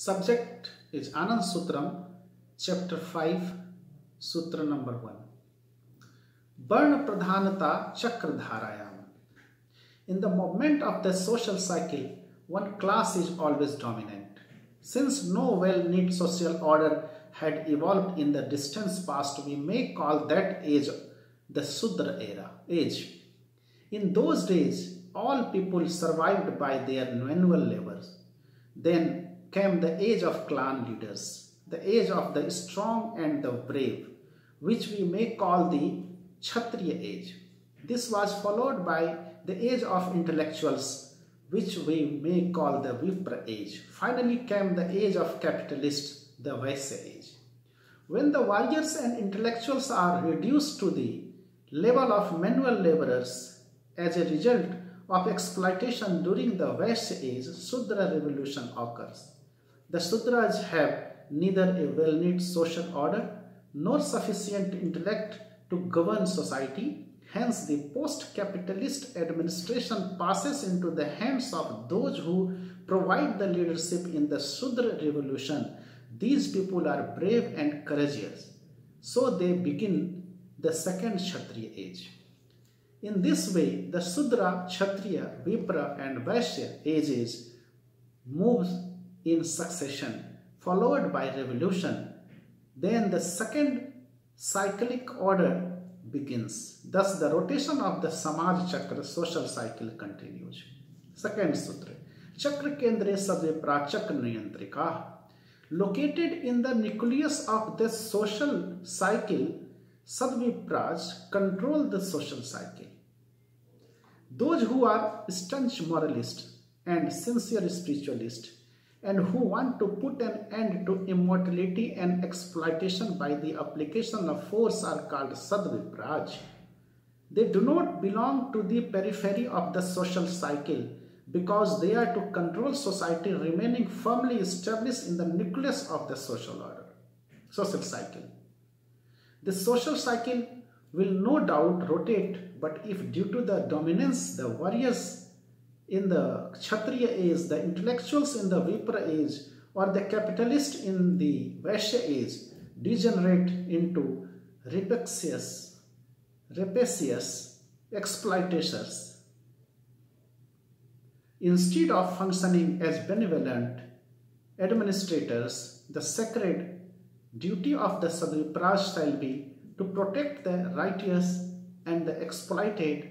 Subject is Anand Sutram, chapter 5, Sutra number 1. Burn Pradhanata Chakradharayam. In the movement of the social cycle, one class is always dominant. Since no well-knit social order had evolved in the distant past, we may call that age the Sudra age. In those days, all people survived by their manual labors. Then came the age of clan leaders, the age of the strong and the brave, which we may call the Kshatriya age. This was followed by the age of intellectuals, which we may call the Vipra age. Finally came the age of capitalists, the Vaishya age. When the warriors and intellectuals are reduced to the level of manual laborers as a result of exploitation during the Vaishya age, Sudra revolution occurs. The Sudras have neither a well-knit social order nor sufficient intellect to govern society. Hence, the post-capitalist administration passes into the hands of those who provide the leadership in the Sudra revolution. These people are brave and courageous. So they begin the second Kshatriya age. In this way, the Sudra, Kshatriya, Vipra and Vaishya ages moves in succession, followed by revolution. Then the second cyclic order begins. Thus the rotation of the Samaj Chakra social cycle continues. Second Sutra. Chakra Kendra Sadvipra Chakra Niyantrika. Located in the nucleus of this social cycle, Sadvipraj control the social cycle. Those who are staunch moralists and sincere spiritualists and who want to put an end to immortality and exploitation by the application of force are called Sadvipraj. They do not belong to the periphery of the social cycle because they are to control society remaining firmly established in the nucleus of the social cycle. The social cycle will no doubt rotate, but if due to the dominance, the warriors in the Kshatriya age, the intellectuals in the Vipra age, or the capitalists in the Vaishya age degenerate into rapacious exploiters, instead of functioning as benevolent administrators, the sacred duty of the Sadvipraj shall be to protect the righteous and the exploited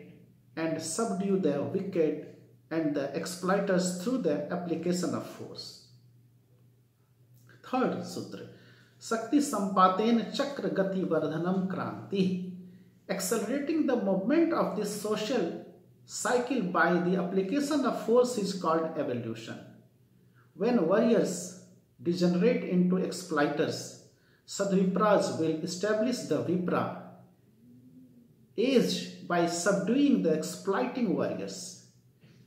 and subdue the wicked and the exploiters through the application of force. Third Sutra. Sakti Sampaten Chakra Gati Vardhanam Kranti. Accelerating the movement of this social cycle by the application of force is called evolution. When warriors degenerate into exploiters, Sadvipraj will establish the Vipra age by subduing the exploiting warriors.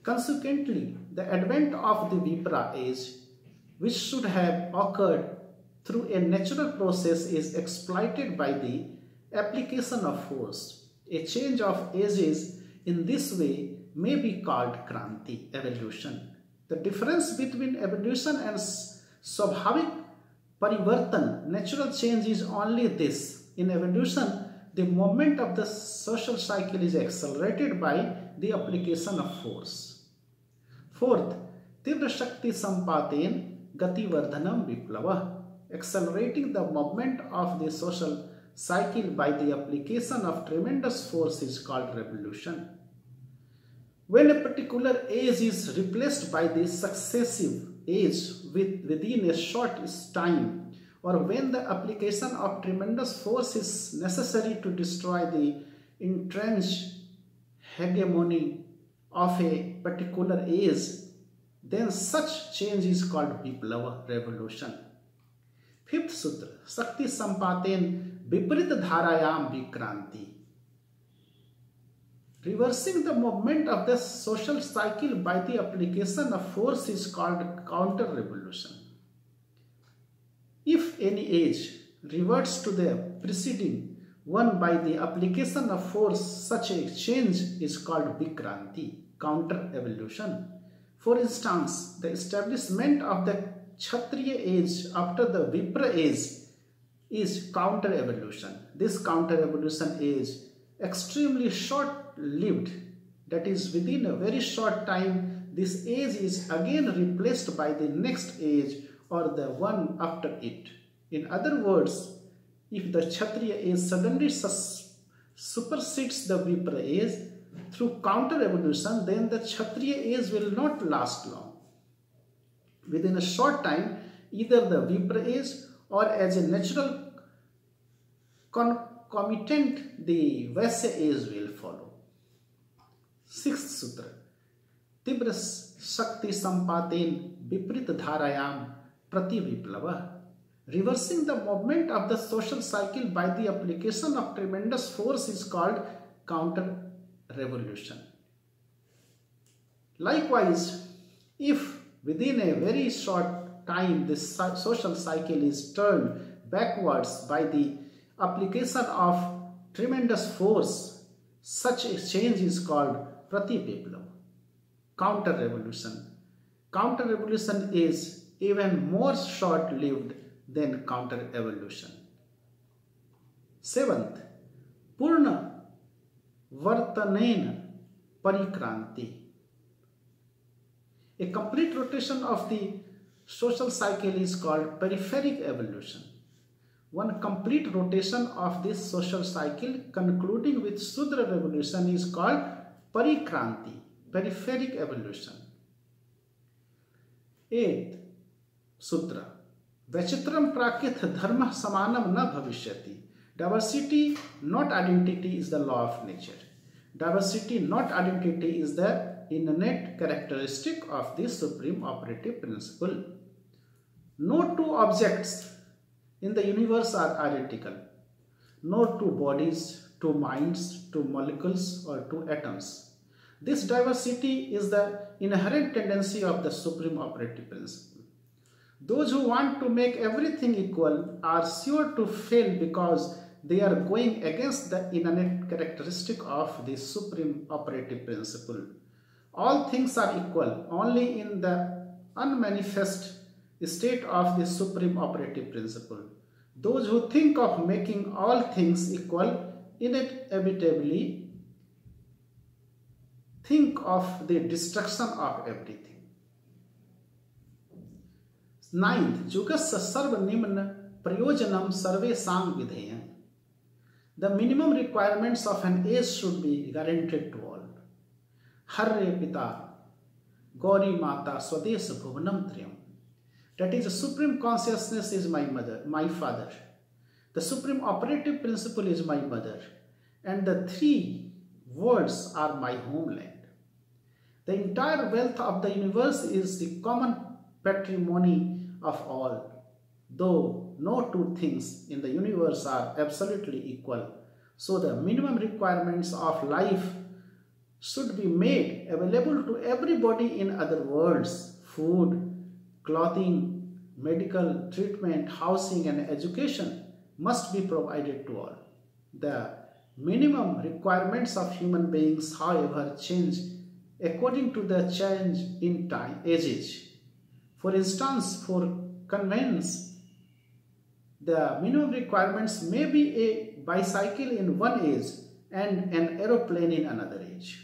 Consequently, the advent of the Vipra age, which should have occurred through a natural process, is exploited by the application of force. A change of ages in this way may be called Kranti, evolution. The difference between evolution and Swabhavik Parivartan, natural change, is only this. In evolution, the movement of the social cycle is accelerated by the application of force. Fourth, Tivra Shakti Sampaten Gati Vardhanam Viplava. Accelerating the movement of the social cycle by the application of tremendous force is called revolution. When a particular age is replaced by the successive age within a short time, or when the application of tremendous force is necessary to destroy the entrenched hegemony of a particular age, then such change is called Viplava, revolution. Fifth Sutra. Sakti Sampaten Viparita Dharayam Vikranti. Reversing the movement of the social cycle by the application of force is called counter-revolution. If any age reverts to the preceding one by the application of force, such a change is called Vikranti, counter-evolution. For instance, the establishment of the Kshatriya age after the Vipra age is counter evolution. This counter evolution is extremely short lived, that is within a very short time this age is again replaced by the next age or the one after it. In other words, if the Kshatriya age suddenly supersedes the Vipra age through counter evolution, then the Kshatriya age will not last long. Within a short time, either the Vipra age or as a natural concomitant, the Vaishya age will follow. Sixth Sutra. Tibra Shakti Sampaten Viprit Dharayam Prati Viplava. Reversing the movement of the social cycle by the application of tremendous force is called counter revolution. Likewise, if within a very short time this social cycle is turned backwards by the application of tremendous force, such a change is called Prativiplav, counter revolution. Counter revolution is even more short-lived than counter evolution. Seventh, Purna Vartanena Parikranti. A complete rotation of the social cycle is called peripheric evolution. One complete rotation of this social cycle concluding with Sudra revolution is called Parikranti, peripheric evolution. 8th Sutra. Vachitram prakith dharma samanam na bhavishyati. Diversity, not identity, is the law of nature. Diversity, not identity, is the innate characteristic of the supreme operative principle. No two objects in the universe are identical. No two bodies, two minds, two molecules, or two atoms. This diversity is the inherent tendency of the supreme operative principle. Those who want to make everything equal are sure to fail because they are going against the innate characteristic of the supreme operative principle. All things are equal only in the unmanifest state of the supreme operative principle. Those who think of making all things equal inevitably think of the destruction of everything. 9th, Jugasya sarva nimna prayojanam sarvesang vidheyam. The minimum requirements of an age should be guaranteed to all. Harre Pita, Gauri Mata, Swadesh Bhuvanam Triyam. That is, the supreme consciousness is my mother, my father. The supreme operative principle is my mother. And the three worlds are my homeland. The entire wealth of the universe is the common patrimony of all, though no two things in the universe are absolutely equal. So the minimum requirements of life should be made available to everybody in other worlds. Food, clothing, medical treatment, housing, and education must be provided to all. The minimum requirements of human beings, however, change according to the change in time, ages. For instance, for convenience, the minimum requirements may be a bicycle in one age and an aeroplane in another age.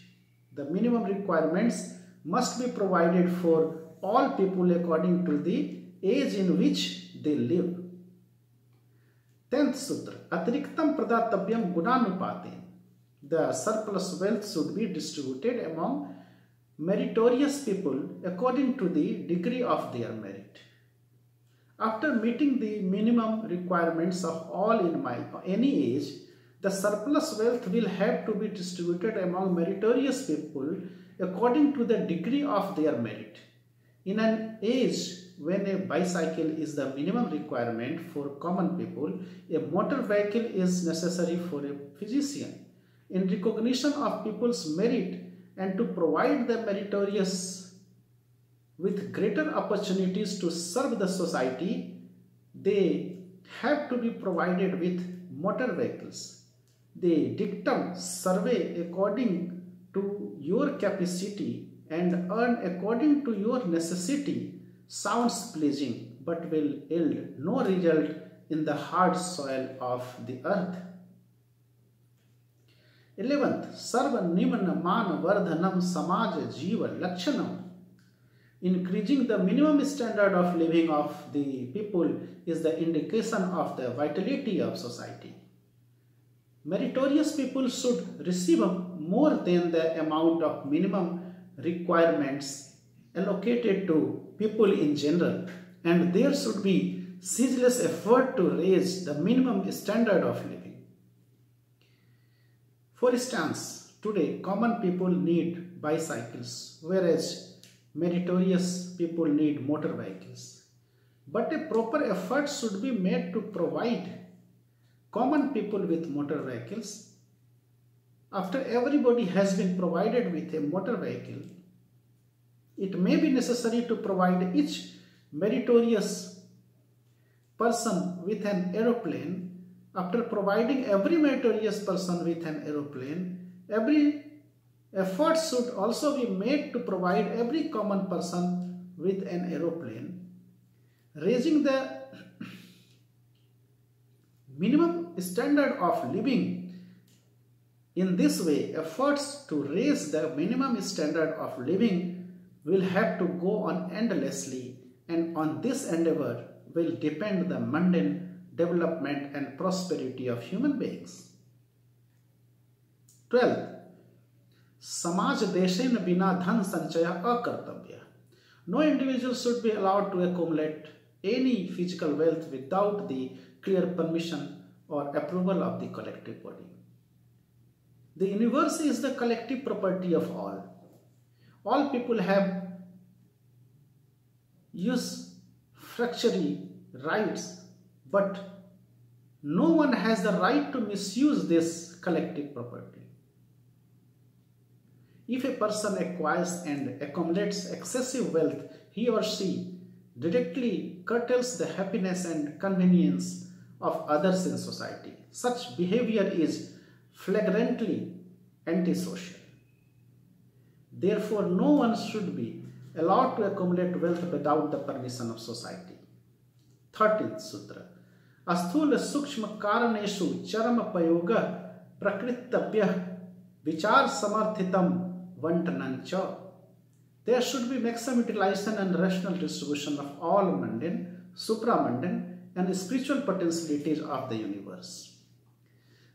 The minimum requirements must be provided for all people according to the age in which they live. 10th Sutra. Atiriktam pradatavyam gunanupaten. The surplus wealth should be distributed among meritorious people according to the degree of their merit. After meeting the minimum requirements of all in any age, the surplus wealth will have to be distributed among meritorious people according to the degree of their merit. In an age when a bicycle is the minimum requirement for common people, a motor vehicle is necessary for a physician. In recognition of people's merit and to provide the meritorious with greater opportunities to serve the society, they have to be provided with motor vehicles. The dictum survey according to your capacity and earn according to your necessity sounds pleasing but will yield no result in the hard soil of the earth. 11th, Sarva Nimana Man Vardhanam Samaj Jiva Lakshanam. Increasing the minimum standard of living of the people is the indication of the vitality of society. Meritorious people should receive more than the amount of minimum requirements allocated to people in general, and there should be ceaseless effort to raise the minimum standard of living. For instance, today common people need bicycles, whereas meritorious people need motor vehicles. But a proper effort should be made to provide common people with motor vehicles. After everybody has been provided with a motor vehicle, it may be necessary to provide each meritorious person with an aeroplane. After providing every meritorious person with an aeroplane, every effort should also be made to provide every common person with an aeroplane. Raising the minimum standard of living in this way, efforts to raise the minimum standard of living will have to go on endlessly, and on this endeavor will depend the mundane development and prosperity of human beings. 12th, Samaj Deshen Bina Dhan Sanchaya Akartabya. No individual should be allowed to accumulate any physical wealth without the clear permission or approval of the collective body. The universe is the collective property of all. All people have usufructuary rights, but no one has the right to misuse this collective property. If a person acquires and accumulates excessive wealth, he or she directly curtails the happiness and convenience of others in society. Such behavior is flagrantly antisocial. Therefore, no one should be allowed to accumulate wealth without the permission of society. 13th Sutra. Asthula Sukshma Karaneshu Charama Payoga Prakritabhyah Vichar Samarthitam Vantanancha. There should be maximum utilization and rational distribution of all mundane, supramundane, and spiritual potentialities of the universe.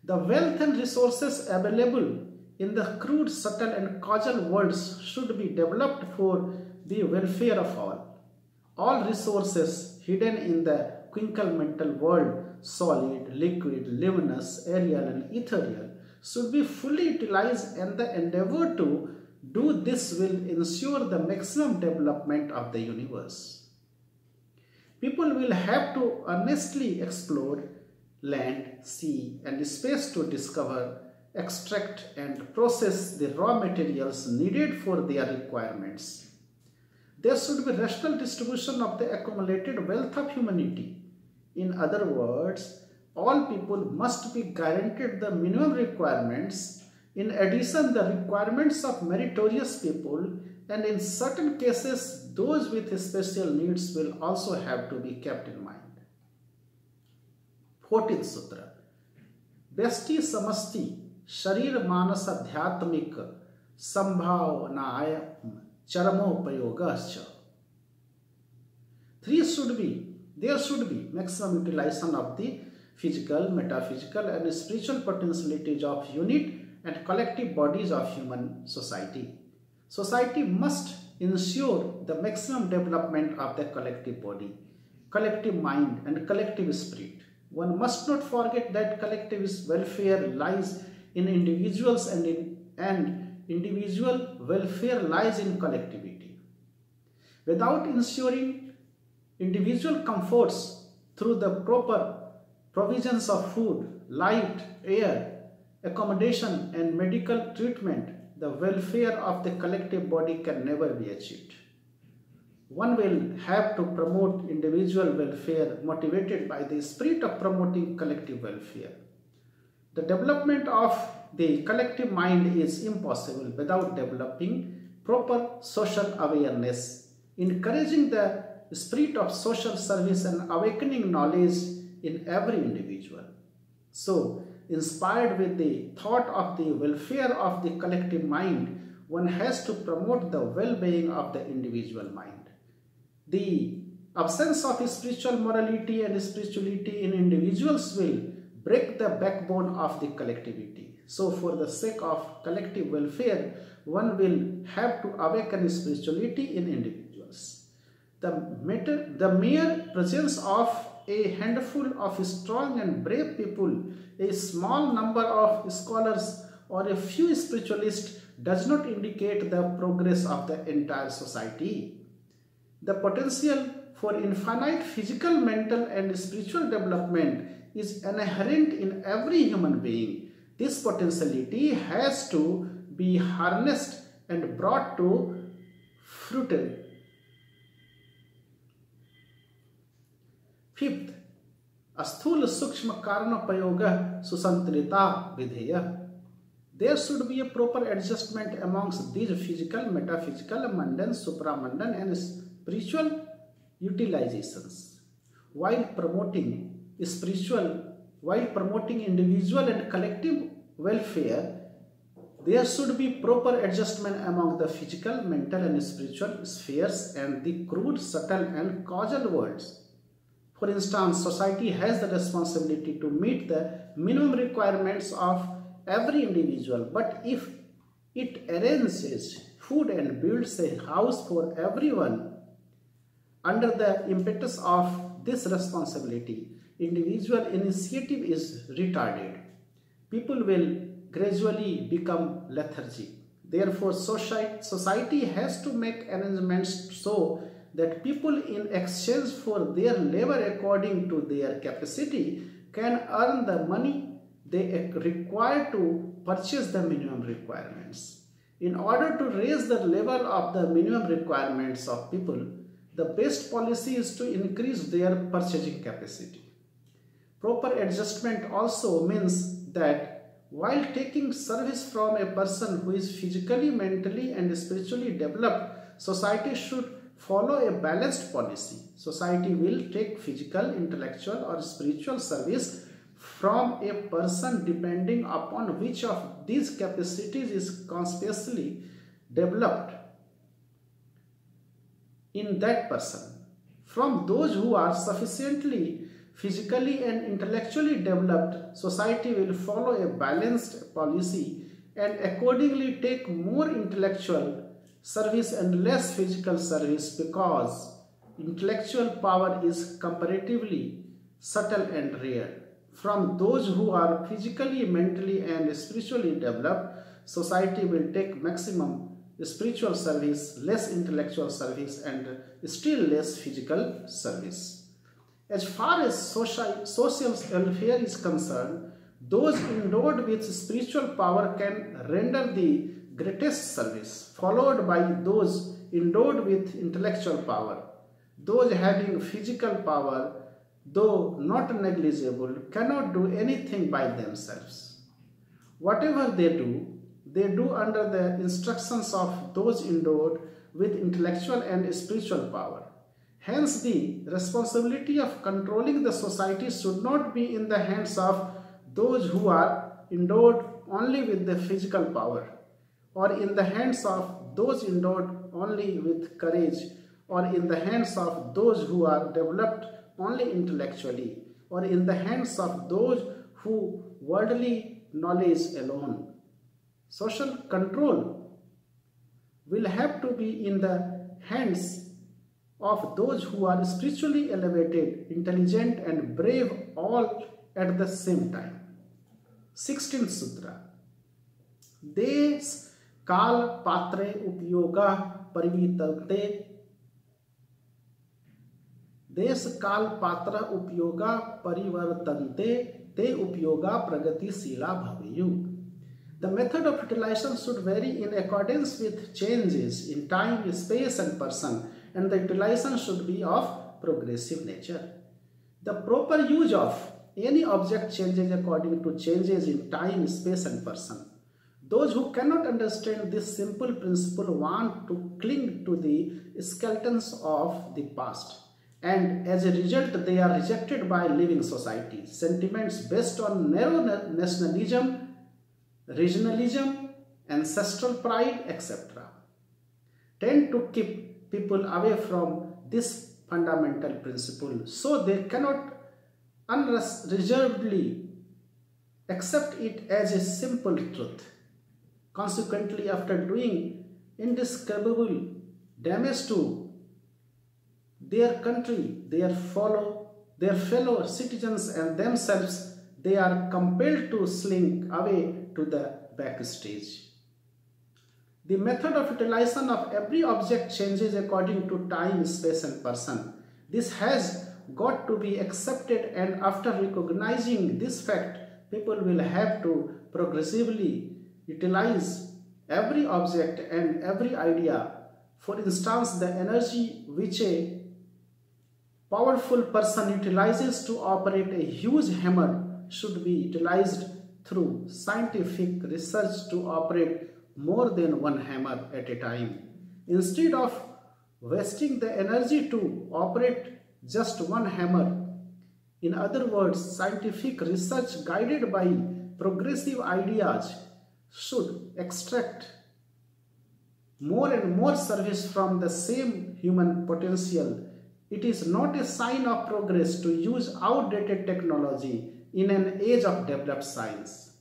The wealth and resources available in the crude, subtle, and causal worlds should be developed for the welfare of all. All resources hidden in the quincal mental world, solid, liquid, luminous, aerial, and ethereal, should be fully utilized, and the endeavor to do this will ensure the maximum development of the universe. People will have to earnestly explore land, sea, and space to discover, extract, and process the raw materials needed for their requirements. There should be rational distribution of the accumulated wealth of humanity. In other words, all people must be guaranteed the minimum requirements. In addition, the requirements of meritorious people, and in certain cases, those with special needs will also have to be kept in mind. 14th Sutra. Vyasti Samasti Sharir Manas Adhyatmik Sambhavanaya Charamopayogascha. There should be maximum utilization of the physical, metaphysical, and spiritual potentialities of unit and collective bodies of human society. Society must ensure the maximum development of the collective body, collective mind, and collective spirit. One must not forget that collective welfare lies in individuals, and individual welfare lies in collectivity. Without ensuring individual comforts through the proper provisions of food, light, air, accommodation, and medical treatment, the welfare of the collective body can never be achieved. One will have to promote individual welfare motivated by the spirit of promoting collective welfare. The development of the collective mind is impossible without developing proper social awareness, encouraging the spirit of social service and awakening knowledge in every individual. So, inspired with the thought of the welfare of the collective mind, one has to promote the well-being of the individual mind. The absence of spiritual morality and spirituality in individuals will break the backbone of the collectivity. So, for the sake of collective welfare, one will have to awaken spirituality in individuals. The mere presence of a handful of strong and brave people, a small number of scholars, or a few spiritualists does not indicate the progress of the entire society. The potential for infinite physical, mental, and spiritual development is inherent in every human being. This potentiality has to be harnessed and brought to fruition. Fifth, asthula sukshma karanopayoga susantrita vidheya. There should be a proper adjustment amongst these physical, metaphysical, mundane, supramundane, and spiritual utilizations. While promoting individual and collective welfare, there should be proper adjustment among the physical, mental, and spiritual spheres and the crude, subtle, and causal worlds. For instance, society has the responsibility to meet the minimum requirements of every individual, but if it arranges food and builds a house for everyone under the impetus of this responsibility, individual initiative is retarded. People will gradually become lethargic. Therefore, society has to make arrangements so that people, in exchange for their labor according to their capacity, can earn the money they require to purchase the minimum requirements. In order to raise the level of the minimum requirements of people, the best policy is to increase their purchasing capacity. Proper adjustment also means that while taking service from a person who is physically, mentally, and spiritually developed, society should follow a balanced policy. Society will take physical, intellectual, or spiritual service from a person depending upon which of these capacities is consciously developed in that person. From those who are sufficiently physically and intellectually developed, society will follow a balanced policy and accordingly take more intellectual service and less physical service, because intellectual power is comparatively subtle and rare. From those who are physically, mentally, and spiritually developed, society will take maximum spiritual service, less intellectual service, and still less physical service. As far as social welfare is concerned, those endowed with spiritual power can render the greatest service, followed by those endowed with intellectual power. Those having physical power, though not negligible, cannot do anything by themselves. Whatever they do under the instructions of those endowed with intellectual and spiritual power. Hence, the responsibility of controlling the society should not be in the hands of those who are endowed only with the physical power, or in the hands of those endowed only with courage, or in the hands of those who are developed only intellectually, or in the hands of those who worldly knowledge alone. Social control will have to be in the hands of those who are spiritually elevated, intelligent, and brave all at the same time. 16th Sutra. Des kal patre upyoga parivitate. Des kal patra upyoga parivartante te upyoga pragati sila bhaveyu. The method of utilization should vary in accordance with changes in time, space, and person, and the utilization should be of progressive nature. The proper use of any object changes according to changes in time, space, and person. Those who cannot understand this simple principle want to cling to the skeletons of the past, and as a result they are rejected by living society. Sentiments based on narrow nationalism, regionalism, ancestral pride, etc. tend to keep people away from this fundamental principle, so they cannot unreservedly accept it as a simple truth. Consequently, after doing indescribable damage to their country, their fellow citizens and themselves, they are compelled to slink away to the backstage. The method of utilization of every object changes according to time, space and person. This has got to be accepted, and after recognizing this fact, people will have to progressively utilize every object and every idea. For instance, the energy which a powerful person utilizes to operate a huge hammer should be utilized through scientific research to operate more than one hammer at a time. Instead of wasting the energy to operate just one hammer. In other words, scientific research guided by progressive ideas should extract more and more service from the same human potential. It is not a sign of progress to use outdated technology in an age of developed science.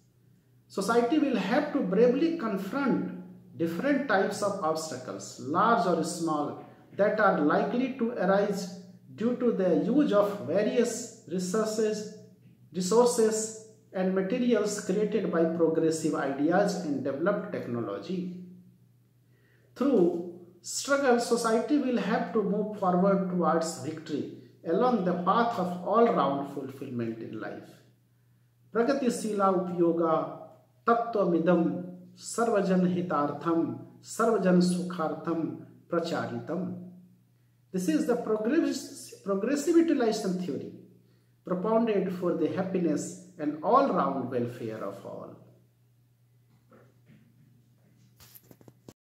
Society will have to bravely confront different types of obstacles, large or small, that are likely to arise due to the use of various resources and materials created by progressive ideas and developed technology. Through struggle, society will have to move forward towards victory along the path of all-round fulfillment in life. Pragatishila upyoga tattvamidam sarvajan hitartham sarvajan sukhartham pracharitam. This is the progressive utilization theory propounded for the happiness and all-round welfare of all.